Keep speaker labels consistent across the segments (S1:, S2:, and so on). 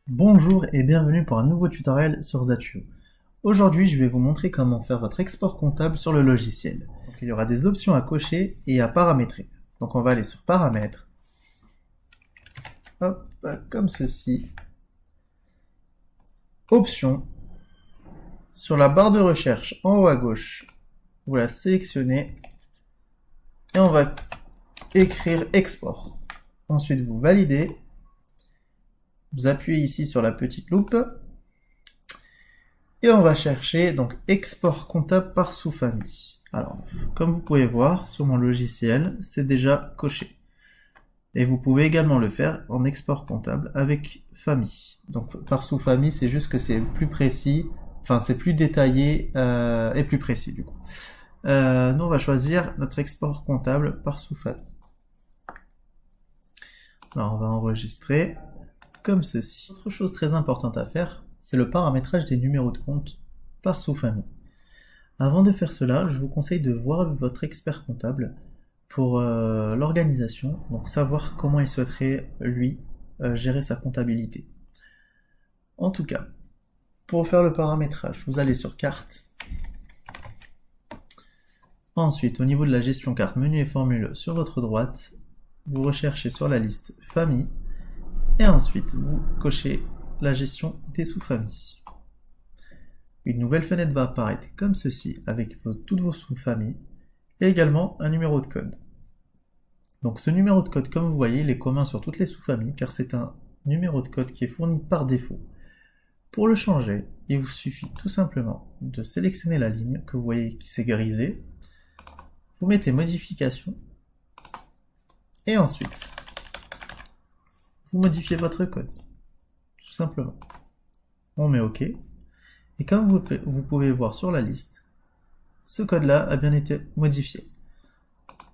S1: Bonjour et bienvenue pour un nouveau tutoriel sur Zattio. Aujourd'hui, je vais vous montrer comment faire votre export comptable sur le logiciel. Donc, il y aura des options à cocher et à paramétrer. Donc on va aller sur Paramètres. Hop, comme ceci. Options. Sur la barre de recherche en haut à gauche, vous la sélectionnez et on va écrire Export. Ensuite, vous validez. Vous appuyez ici sur la petite loupe et on va chercher donc export comptable par sous-famille. Alors, comme vous pouvez voir sur mon logiciel, c'est déjà coché. Et vous pouvez également le faire en export comptable avec famille. Donc par sous-famille, c'est juste que c'est plus précis, enfin c'est plus détaillé et plus précis du coup. Nous on va choisir notre export comptable par sous-famille. Alors on va enregistrer comme ceci. Autre chose très importante à faire, c'est le paramétrage des numéros de compte par sous-famille. Avant de faire cela, je vous conseille de voir avec votre expert comptable pour l'organisation, donc savoir comment il souhaiterait, lui, gérer sa comptabilité. En tout cas, pour faire le paramétrage, vous allez sur Carte. Ensuite, au niveau de la gestion carte, menu et formule sur votre droite, vous recherchez sur la liste Famille, et ensuite vous cochez la gestion des sous-familles. Une nouvelle fenêtre va apparaître comme ceci avec toutes vos sous-familles et également un numéro de code. Donc ce numéro de code, comme vous voyez, il est commun sur toutes les sous-familles car c'est un numéro de code qui est fourni par défaut. Pour le changer, il vous suffit tout simplement de sélectionner la ligne que vous voyez qui s'est grisée, vous mettez modification et ensuite vous modifiez votre code, tout simplement. On met OK, et comme vous pouvez voir sur la liste, ce code-là a bien été modifié.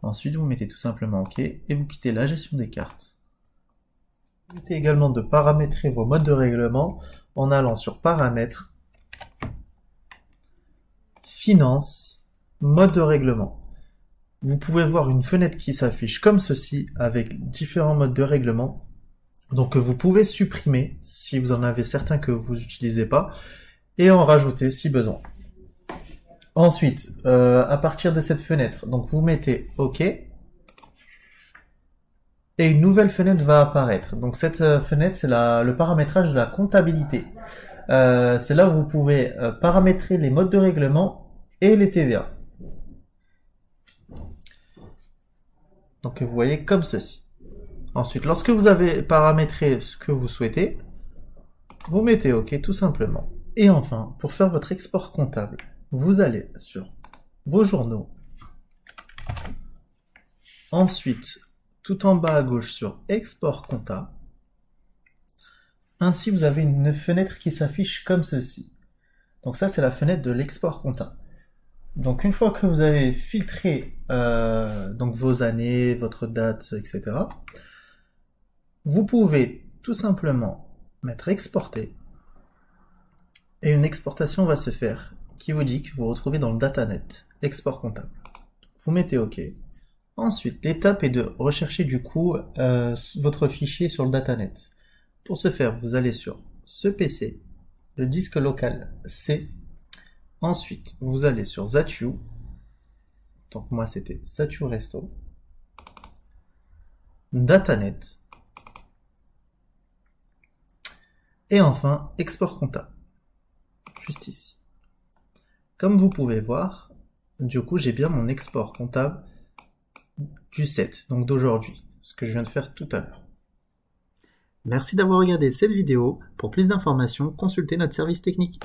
S1: Ensuite, vous mettez tout simplement OK, et vous quittez la gestion des cartes. Évitez également de paramétrer vos modes de règlement en allant sur Paramètres, Finances, Mode de règlement. Vous pouvez voir une fenêtre qui s'affiche comme ceci, avec différents modes de règlement. Donc vous pouvez supprimer si vous en avez certains que vous n'utilisez pas et en rajouter si besoin. Ensuite, à partir de cette fenêtre, donc vous mettez OK et une nouvelle fenêtre va apparaître. Donc cette fenêtre, c'est le paramétrage de la comptabilité. C'est là où vous pouvez paramétrer les modes de règlement et les TVA. Donc vous voyez comme ceci. Ensuite, lorsque vous avez paramétré ce que vous souhaitez, vous mettez OK tout simplement. Et enfin, pour faire votre export comptable, vous allez sur vos journaux. Ensuite, tout en bas à gauche sur export compta. Ainsi, vous avez une fenêtre qui s'affiche comme ceci. Donc ça, c'est la fenêtre de l'export compta. Donc une fois que vous avez filtré donc vos années, votre date, etc., vous pouvez tout simplement mettre exporter et une exportation va se faire qui vous dit que vous vous retrouvez dans le datanet, export comptable. Vous mettez OK. Ensuite, l'étape est de rechercher du coup votre fichier sur le datanet. Pour ce faire, vous allez sur ce PC, le disque local C. Ensuite, vous allez sur Zattio. Donc moi c'était Zattio Resto. Datanet. Et enfin, export comptable, juste ici. Comme vous pouvez voir, du coup, j'ai bien mon export comptable du 7, donc d'aujourd'hui, ce que je viens de faire tout à l'heure. Merci d'avoir regardé cette vidéo. Pour plus d'informations, consultez notre service technique.